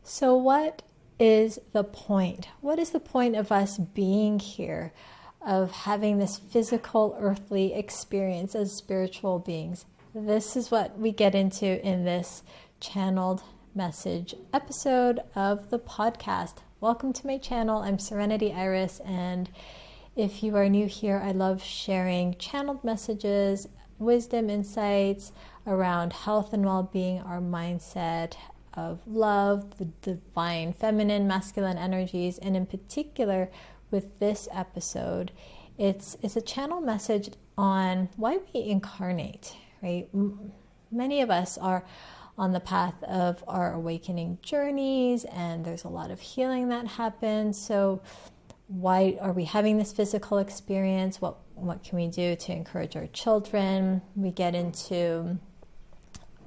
So, what is the point? What is the point of us being here, of having this physical, earthly experience as spiritual beings? This is what we get into in this channeled message episode of the podcast. Welcome to my channel. I'm Serenity Iris, and if you are new here, I love sharing channeled messages, wisdom insights around health and well-being, our mindset of love, the divine feminine, masculine energies, and in particular with this episode, it's a channel message on why we incarnate, right? Many of us are on the path of our awakening journeys, and there's a lot of healing that happens. So why are we having this physical experience? What can we do to encourage our children? We get into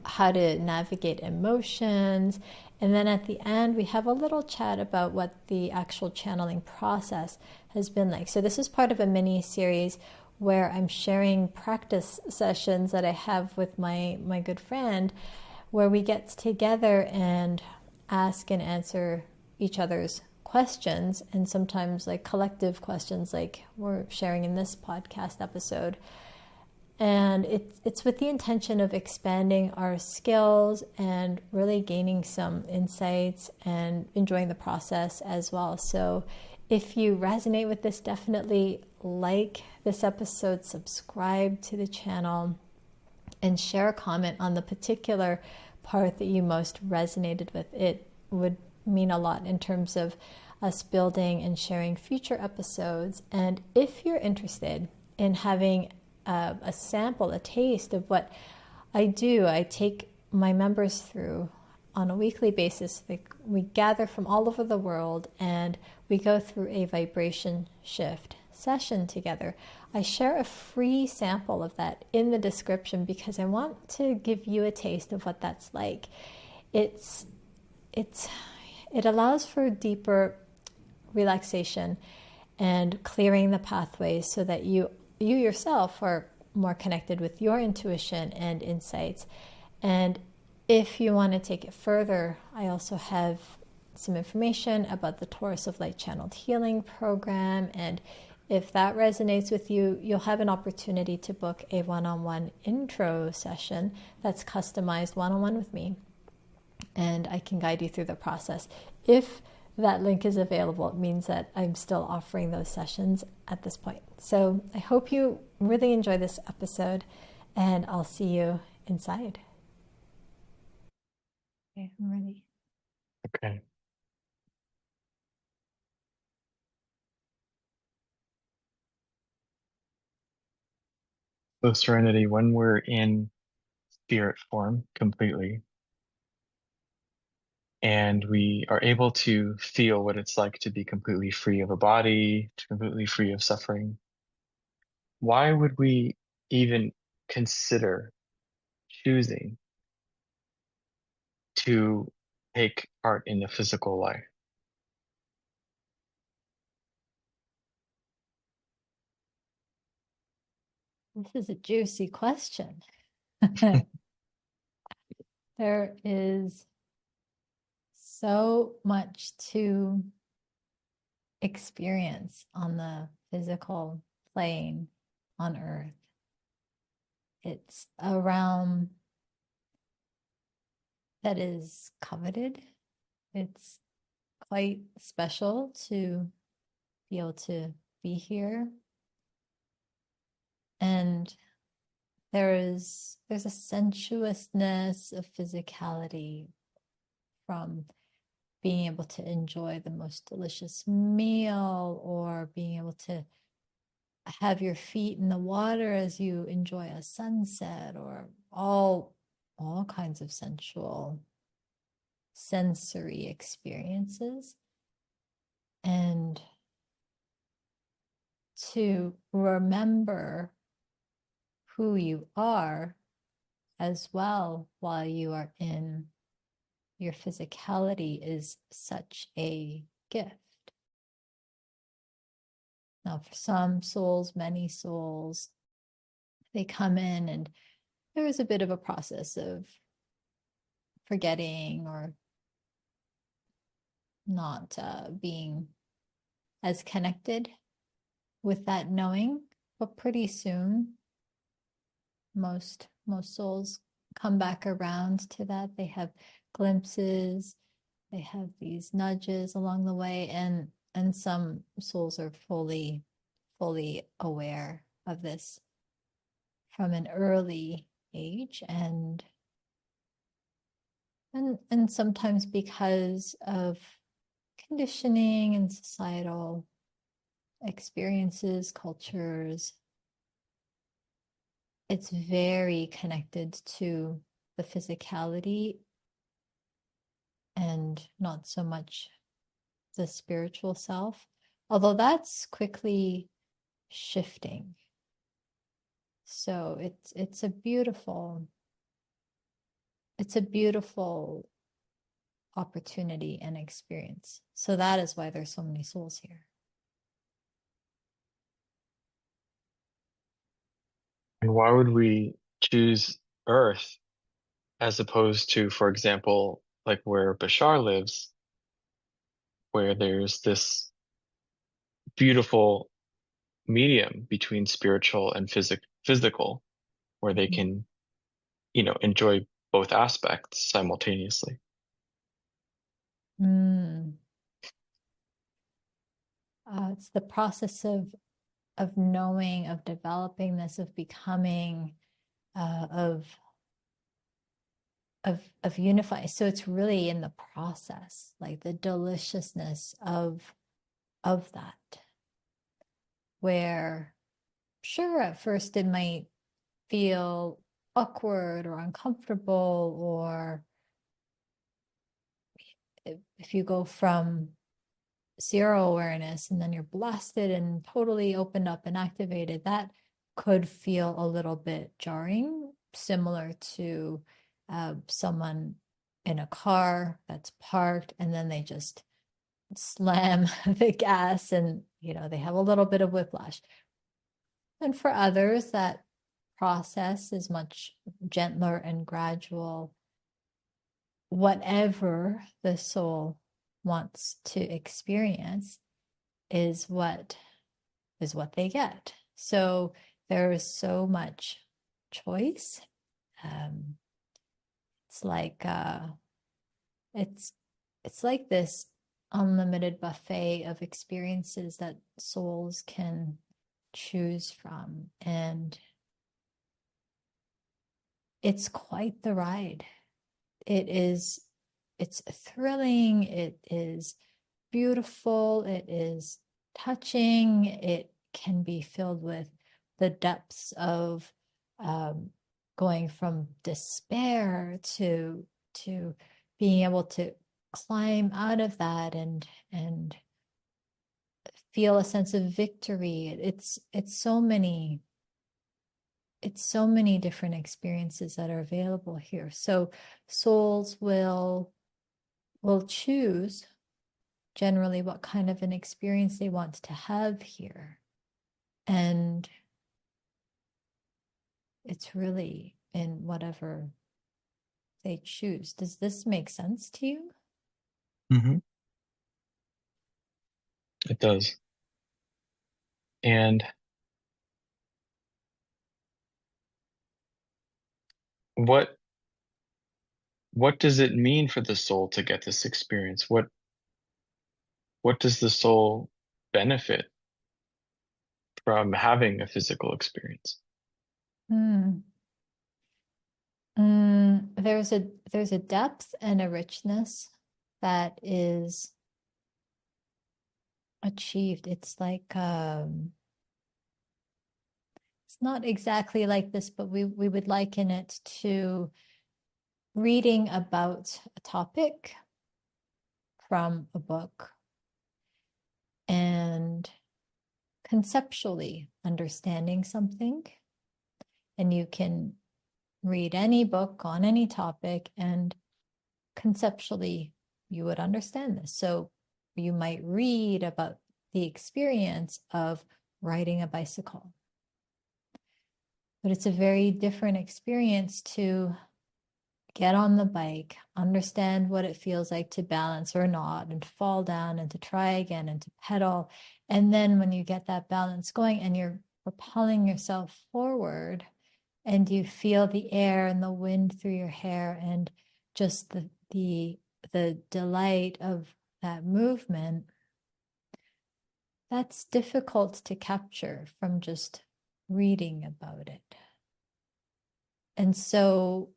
how to navigate emotions, and then at the end we have a little chat about what the actual channeling process has been like. So this is part of a mini series where I'm sharing practice sessions that I have with my good friend, where we get together and ask and answer each other's questions, and sometimes like collective questions like we're sharing in this podcast episode. And it's with the intention of expanding our skills and really gaining some insights and enjoying the process as well. So if you resonate with this, definitely like this episode, subscribe to the channel, and share a comment on the particular part that you most resonated with. It would mean a lot in terms of us building and sharing future episodes. And if you're interested in having a sample, a taste of what I do, I take my members through on a weekly basis. We gather from all over the world and we go through a vibration shift session together. I share a free sample of that in the description because I want to give you a taste of what that's like. It allows for deeper relaxation and clearing the pathways so that you yourself are more connected with your intuition and insights. And if you want to take it further, I also have some information about the Taurus of Light Channeled Healing Program. And if that resonates with you, you'll have an opportunity to book a one-on-one intro session that's customized one-on-one with me. And I can guide you through the process. If that link is available, it means that I'm still offering those sessions at this point. So I hope you really enjoy this episode, and I'll see you inside. Okay, I'm ready. Okay. So Serenity, when we're in spirit form completely, and we are able to feel what it's like to be completely free of a body, to completely free of suffering, why would we even consider choosing to take part in the physical life? This is a juicy question. There is so much to experience on the physical plane on Earth. It's a realm that is coveted. It's quite special to be able to be here. And there's a sensuousness of physicality from being able to enjoy the most delicious meal, or being able to have your feet in the water as you enjoy a sunset, or all kinds of sensory experiences. And to remember who you are as well while you are in your physicality is such a gift. Now, for some souls, many souls, they come in and there is a bit of a process of forgetting or not being as connected with that knowing. But pretty soon, most souls come back around to that. They have glimpses, they have these nudges along the way, and some souls are fully aware of this from an early age, and sometimes because of conditioning and societal experiences, cultures, it's very connected to the physicality and not so much the spiritual self, although that's quickly shifting. So it's a beautiful opportunity and experience. So that is why there's so many souls here. And why would we choose Earth as opposed to, for example, like where Bashar lives, where there's this beautiful medium between spiritual and physical, where they can, enjoy both aspects simultaneously. Mm. It's the process of knowing, of developing this, of becoming, of unifying. So it's really in the process, like the deliciousness of that, where sure at first it might feel awkward or uncomfortable, or if you go from zero awareness and then you're blasted and totally opened up and activated, that could feel a little bit jarring, similar to someone in a car that's parked and then they just slam the gas and they have a little bit of whiplash. And for others, that process is much gentler and gradual. Whatever the soul wants to experience is what they get. So there is so much choice. It's like it's like this unlimited buffet of experiences that souls can choose from, and it's quite the ride. It's thrilling, it is beautiful, it is touching, it can be filled with the depths of going from despair to being able to climb out of that and feel a sense of victory. It's so many different experiences that are available here. So souls will choose generally what kind of an experience they want to have here. And it's really in whatever they choose. Does this make sense to you? Mm-hmm. It does. And what does it mean for the soul to get this experience? What does the soul benefit from having a physical experience? Hmm. There's a depth and a richness that is achieved. It's like it's not exactly like this, but we would liken it to reading about a topic from a book and conceptually understanding something. And you can read any book on any topic, and conceptually you would understand this. So you might read about the experience of riding a bicycle, but it's a very different experience to get on the bike, understand what it feels like to balance or not, and to fall down and to try again and to pedal. And then when you get that balance going and you're propelling yourself forward and you feel the air and the wind through your hair and just the delight of that movement, that's difficult to capture from just reading about it. And so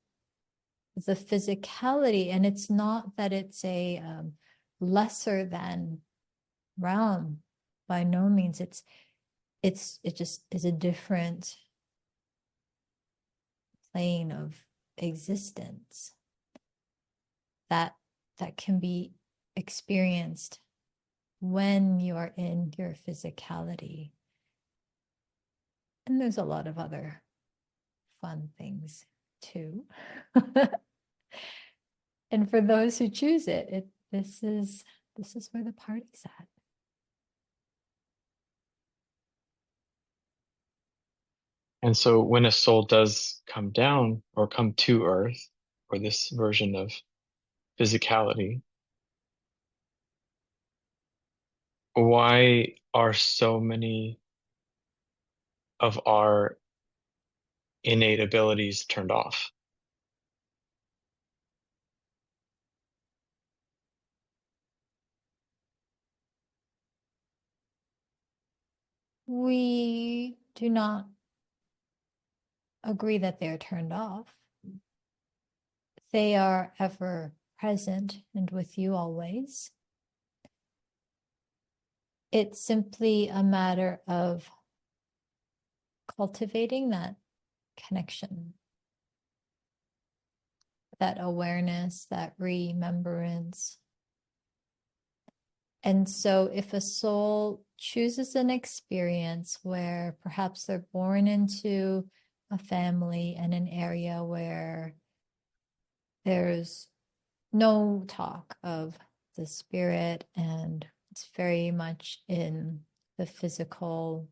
the physicality, and it's not that it's a lesser than realm, by no means. It just is a different plane of existence that can be experienced when you are in your physicality. And there's a lot of other fun things too. And for those who choose it, this is where the party's at. And so when a soul does come down or come to earth, or this version of physicality, why are so many of our innate abilities turned off? We do not agree that they're turned off. They are ever present and with you always. It's simply a matter of cultivating that connection, that awareness, that remembrance. And so if a soul chooses an experience where perhaps they're born into a family and an area where there's no talk of the spirit and it's very much in the physical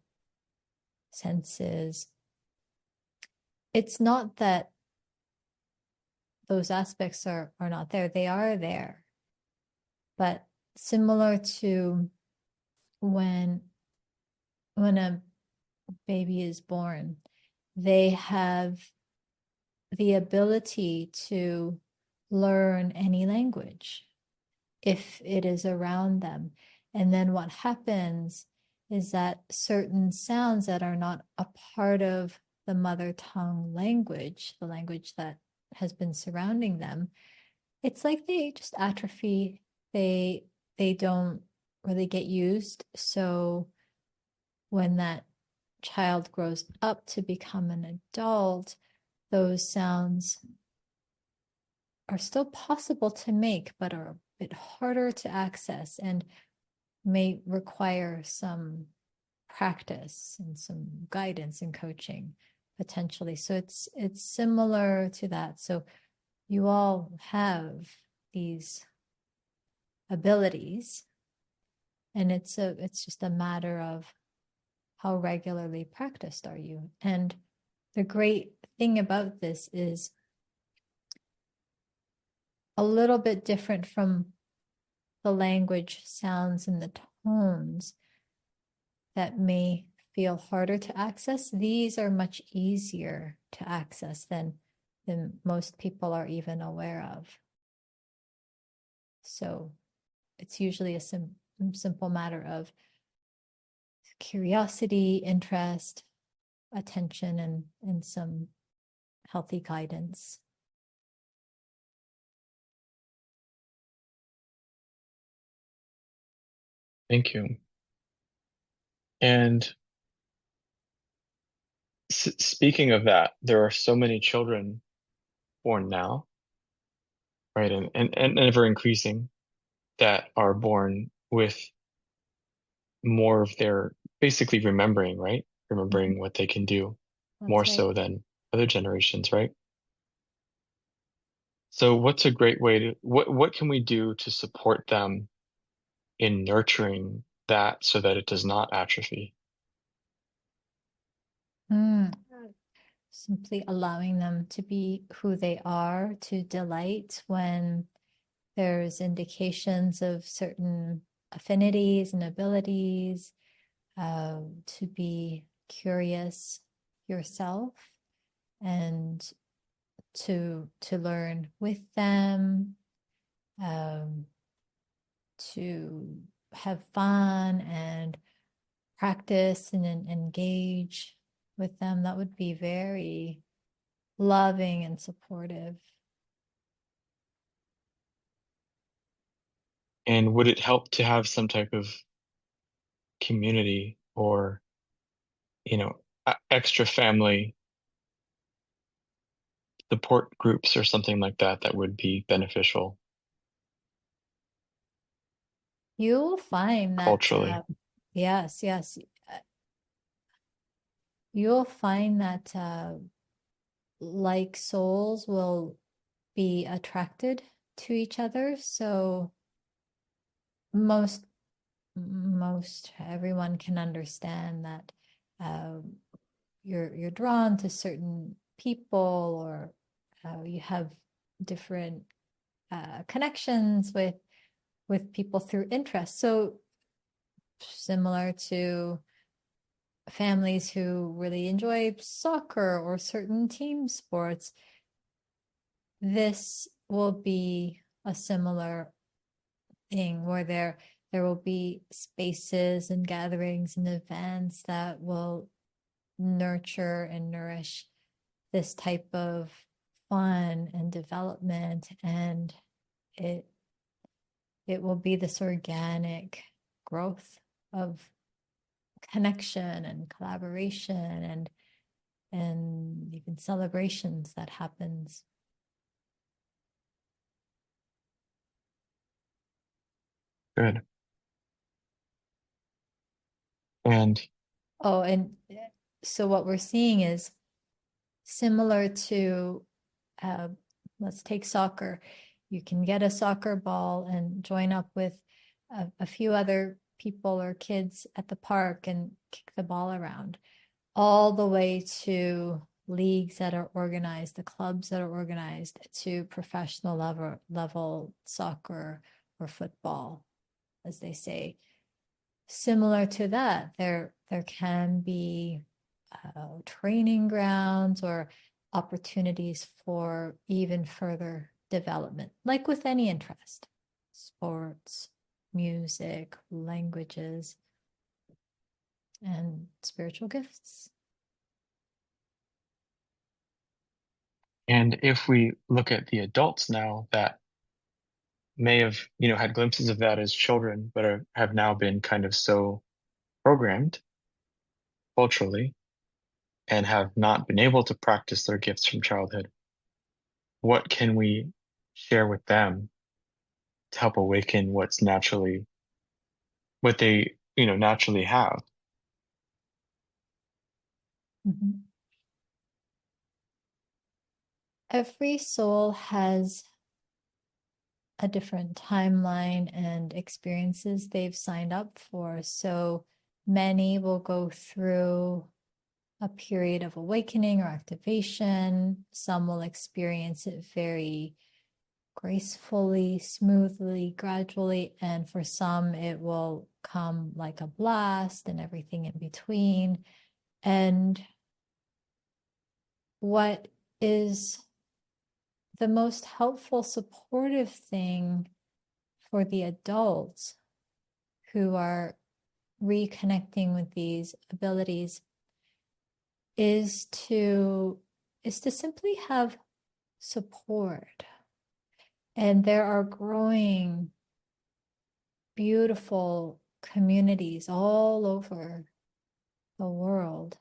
senses, it's not that those aspects are not there. They are there. But similar to when a baby is born, they have the ability to learn any language if it is around them. And then what happens is that certain sounds that are not a part of the mother tongue language, the language that has been surrounding them, it's like they just atrophy. They don't really get used. So when that child grows up to become an adult, those sounds are still possible to make, but are a bit harder to access and may require some practice and some guidance and coaching potentially. So it's similar to that. So you all have these abilities, and it's just a matter of how regularly practiced are you. And the great thing about this is a little bit different from the language sounds and the tones that may feel harder to access. These are much easier to access than most people are even aware of. So it's usually a simple matter of curiosity, interest, attention, and some healthy guidance. Thank you. And speaking of that, there are so many children born now, right? And ever increasing that are born with more of their basically remembering, right? Remembering what they can do more That's right. so than other generations, right? So what's a great way to what can we do to support them in nurturing that so that it does not atrophy? Mm. simply allowing them to be who they are, to delight when there's indications of certain affinities and abilities, to be curious yourself and to learn with them, um, to have fun and practice and engage with them. That would be very loving and supportive. And would it help to have some type of community or, extra family support groups or something like that that would be beneficial You'll find that, culturally? yes, yes, uh, you'll find that like souls will be attracted to each other. So most most everyone can understand that um, you're drawn to certain people, or you have different connections with people through interest. So similar to families who really enjoy soccer or certain team sports, this will be a similar thing where there will be spaces and gatherings and events that will nurture and nourish this type of fun and development, and it it will be this organic growth of connection and collaboration and even celebrations that happens. Good. And Oh, and so what we're seeing is similar to, uh, let's take soccer. You can get a soccer ball and join up with a few other people or kids at the park and kick the ball around, all the way to leagues that are organized, the clubs that are organized, to professional level soccer or football, as they say. Similar to that, there can be training grounds or opportunities for even further development, like with any interest, sports, music, languages, and spiritual gifts. and if we look at the adults now that may have, had glimpses of that as children, but have now been kind of so programmed culturally and have not been able to practice their gifts from childhood, what can we share with them to help awaken what they, naturally have? Mhm. Every soul has a different timeline and experiences they've signed up for. So many will go through a period of awakening or activation. Some will experience it very gracefully, smoothly, gradually. And for some, it will come like a blast and everything in between. And what is the most helpful, supportive thing for the adults who are reconnecting with these abilities is to simply have support. And there are growing beautiful communities all over the world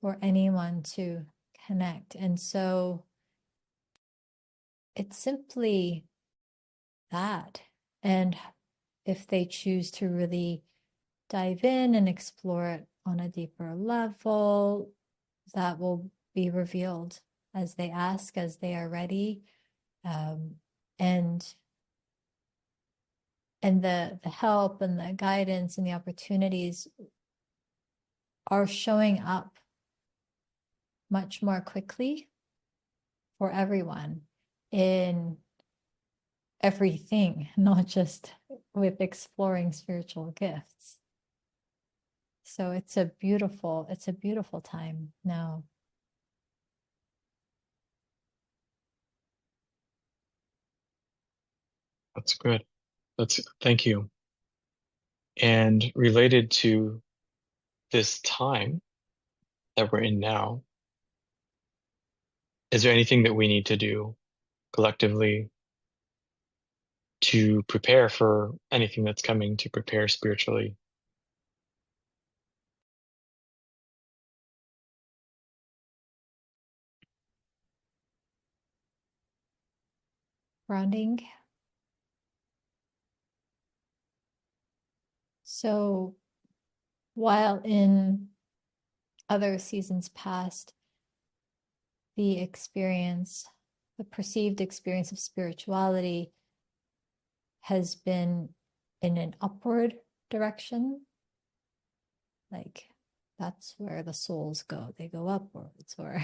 for anyone to connect. And so it's simply that. And if they choose to really dive in and explore it on a deeper level, that will be revealed as they ask, as they are ready. Um, and the help and the guidance and the opportunities are showing up much more quickly for everyone in everything, not just with exploring spiritual gifts. So it's a beautiful time now. That's good. Thank you. And related to this time that we're in now, is there anything that we need to do collectively to prepare for anything that's coming, to prepare spiritually? Grounding. So while in other seasons past, the perceived experience of spirituality has been in an upward direction. Like that's where the souls go. They go upwards, or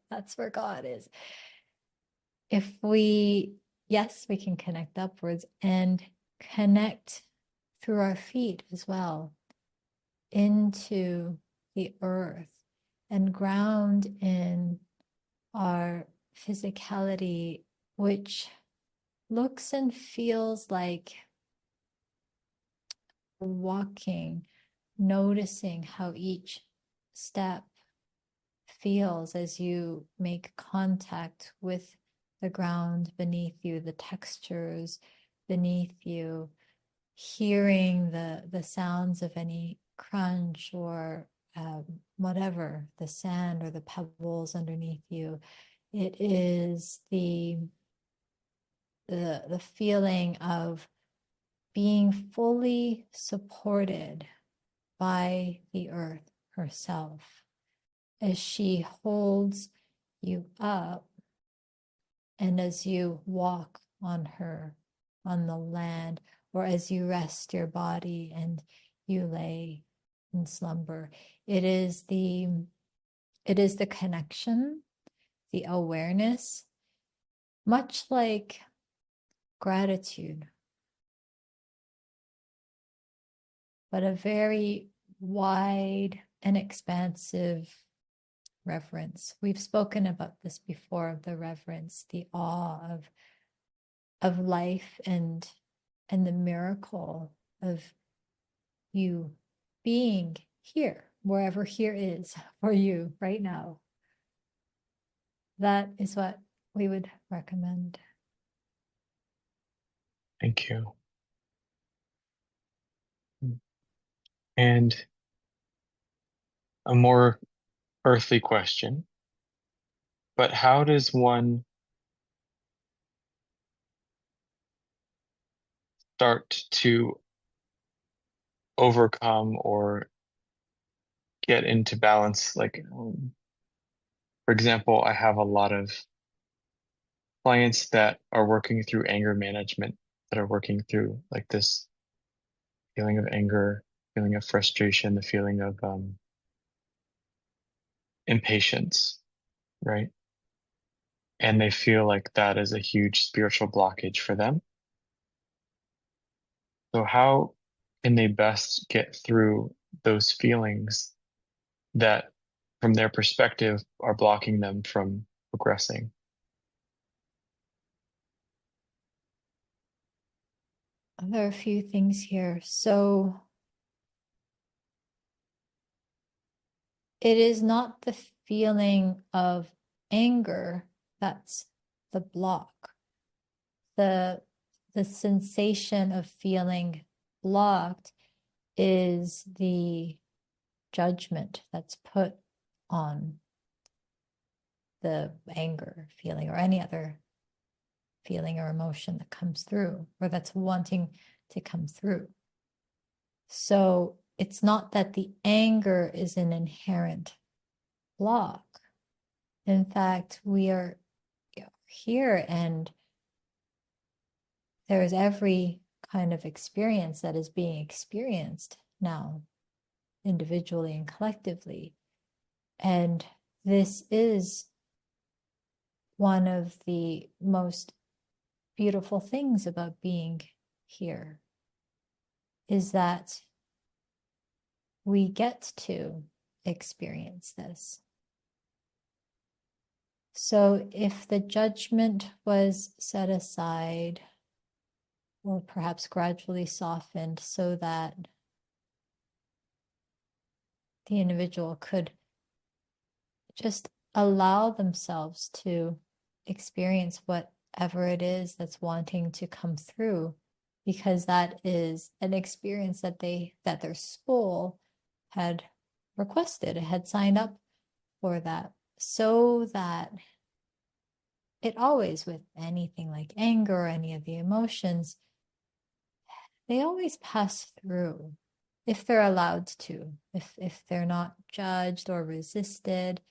that's where God is. Yes, we can connect upwards and connect through our feet as well into the earth and ground in our physicality, which looks and feels like walking, noticing how each step feels as you make contact with the ground beneath you, the textures beneath you, hearing the sounds of any crunch or whatever, the sand or the pebbles underneath you. It is the feeling of being fully supported by the earth herself as she holds you up and as you walk on her, on the land, or as you rest your body and you lay in slumber. It is the connection, the awareness, much like gratitude, but a very wide and expansive reverence. We've spoken about this before, the reverence, the awe of life and the miracle of you being here, wherever here is for you right now. That is what we would recommend. Thank you. And a more earthly question, but how does one start to overcome or get into balance? Like, for example, I have a lot of clients that are working through anger management, that are working through like this feeling of anger, feeling of frustration, the feeling of impatience, right? And they feel like that is a huge spiritual blockage for them. So how can they best get through those feelings that, from their perspective, are blocking them from progressing? There are a few things here. So it is not the feeling of anger that's the block. The sensation of feeling blocked is the judgment that's put on the anger feeling or any other feeling or emotion that comes through or that's wanting to come through. So it's not that the anger is an inherent block. In fact, we are here and there is every kind of experience that is being experienced now, individually and collectively. And this is one of the most beautiful things about being here, is that we get to experience this. So if the judgment was set aside, or perhaps gradually softened, so that the individual could just allow themselves to experience whatever it is that's wanting to come through, because that is an experience that their soul had requested, it had signed up for that. So that it always, with anything like anger or any of the emotions, they always pass through if they're allowed to. If they're not judged or resisted,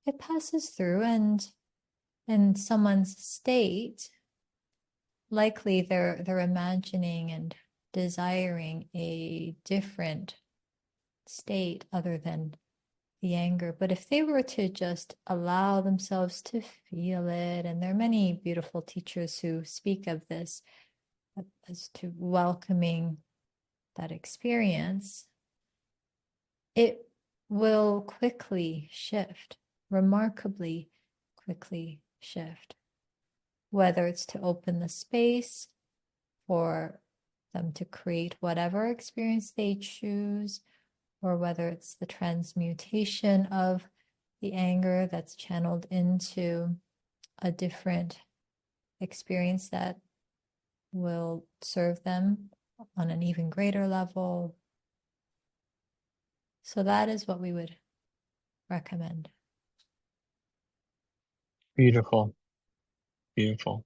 it passes through, and in someone's state, likely they're imagining and desiring a different state other than the anger. But if they were to just allow themselves to feel it, and there are many beautiful teachers who speak of this as to welcoming that experience, it will quickly shift, remarkably quickly shift. Whether it's to open the space for them to create whatever experience they choose, or whether it's the transmutation of the anger that's channeled into a different experience that will serve them on an even greater level. So that is what we would recommend. Beautiful, beautiful.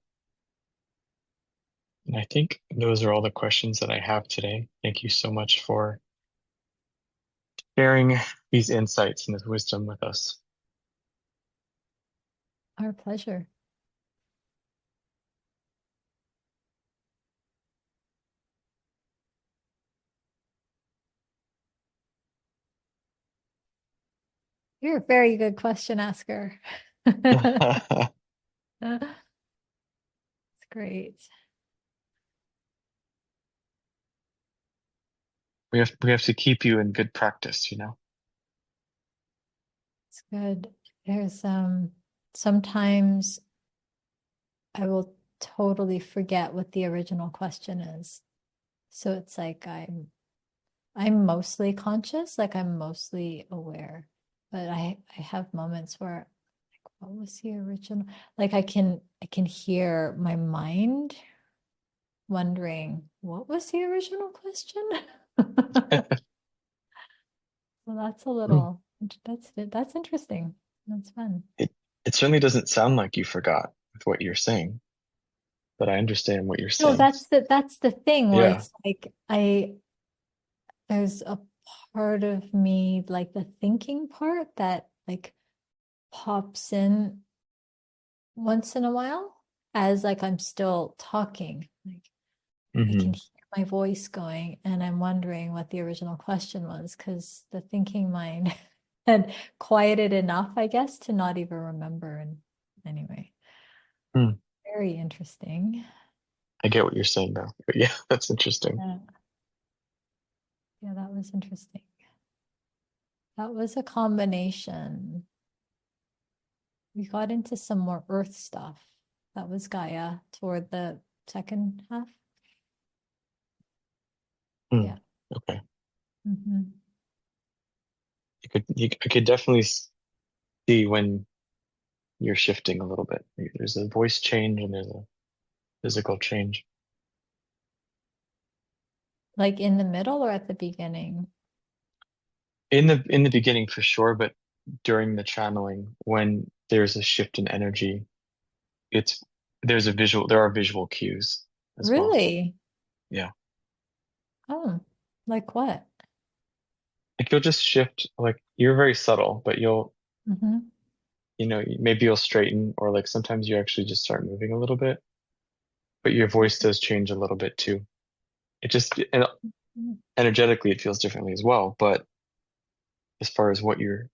And I think those are all the questions that I have today. Thank you so much for sharing these insights and this wisdom with us. Our pleasure. You're a very good question asker. It's great. We have to keep you in good practice, you know. It's good. There's sometimes I will totally forget what the original question is. So it's like I'm mostly conscious, like I'm mostly aware. But I have moments where, like, what was the original? Like I can hear my mind wondering, what was the original question? Well, that's a little, that's interesting. That's fun. It it certainly doesn't sound like you forgot with what you're saying, but I understand what you're No, saying. that's the thing where Yeah. it's like there's a part of me, like the thinking part, that like pops in once in a while as like I'm still talking. Like I can Hmm. hear my voice going, and I'm wondering what the original question was, because the thinking mind had quieted enough, I guess, to not even remember. And anyway, Hmm. very interesting. I get what you're saying though. But yeah, that's interesting. Yeah, yeah, that was interesting. That was a combination. We got into some more earth stuff. That was Gaia toward the second half. Hmm. Yeah. Okay. Hmm. I could definitely see when you're shifting a little bit. There's a voice change and there's a physical change. Like in the middle or at the beginning? In the beginning for sure, but during the channeling, when there's a shift in energy, it's there are visual cues as well. Really? Yeah. Oh, like what? Like you'll just shift, like you're very subtle, but Hmm. maybe you'll straighten, or like sometimes you actually just start moving a little bit, but your voice does change a little bit too. And energetically it feels differently as well, but as far as what you're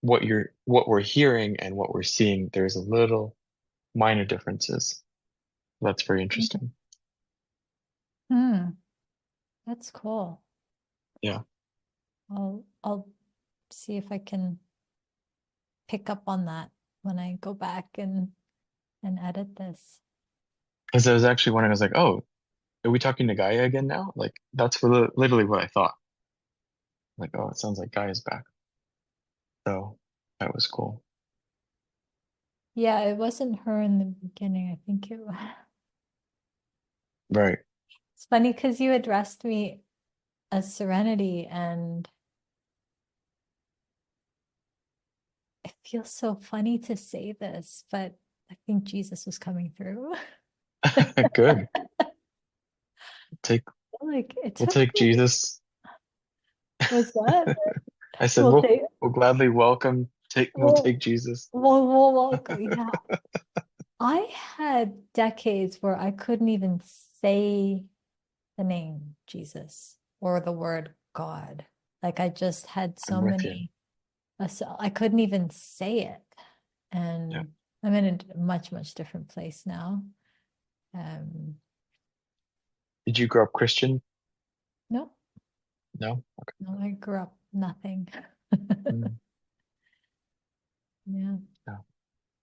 what we're hearing and what we're seeing, there's a little minor differences. That's very interesting. Hmm, that's cool. Yeah. I'll see if I can pick up on that when I go back and edit this. Because I was actually wondering, I was like, oh, are we talking to Gaia again now? Like that's literally what I thought. Like, oh, it sounds like Gaia's back. So that was cool. Yeah, it wasn't her in the beginning. I think it was. Right. It's funny because you addressed me as Serenity, and it feels so funny to say this, but I think Jesus was coming through. Good. Take Like it we'll took take me. Jesus. Was that? I said We'll take. we'll gladly we'll We'll, take Jesus. yeah. I had decades where I couldn't even say the name Jesus or the word God. Like I just had I'm so with you. many, so I couldn't even say it. Yeah. And I'm in a much, much different place now. Um, Did you grow up Christian? no, No? no, I grew up nothing. Mm, Yeah, no.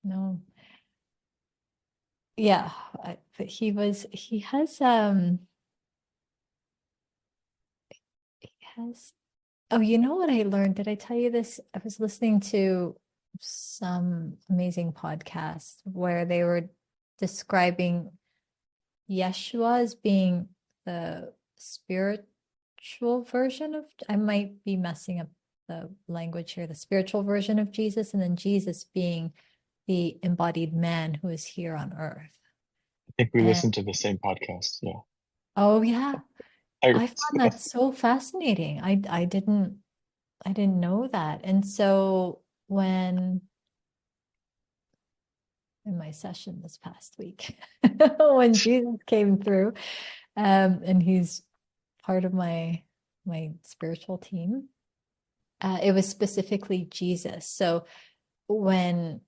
no. Yeah, but he has, oh, you know what I learned? Did I tell you this? I was listening to some amazing podcast where they were describing Yeshua as being the spiritual version of, I might be messing up the language here, the spiritual version of Jesus, and then Jesus being the embodied man who is here on earth. I think we And listened to the same podcast. Yeah. oh yeah, I I found that so fascinating. I didn't know that. And so when in my session this past week, when Jesus came through, and he's part of my spiritual team, it was specifically Jesus. So when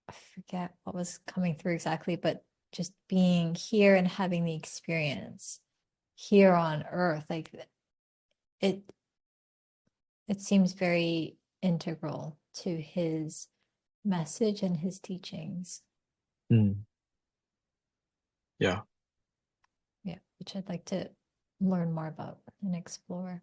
I forget what was coming through exactly, but just being here and having the experience here on earth, like it it seems very integral to his message and his teachings. Mm, yeah. Yeah, which I'd like to learn more about and explore.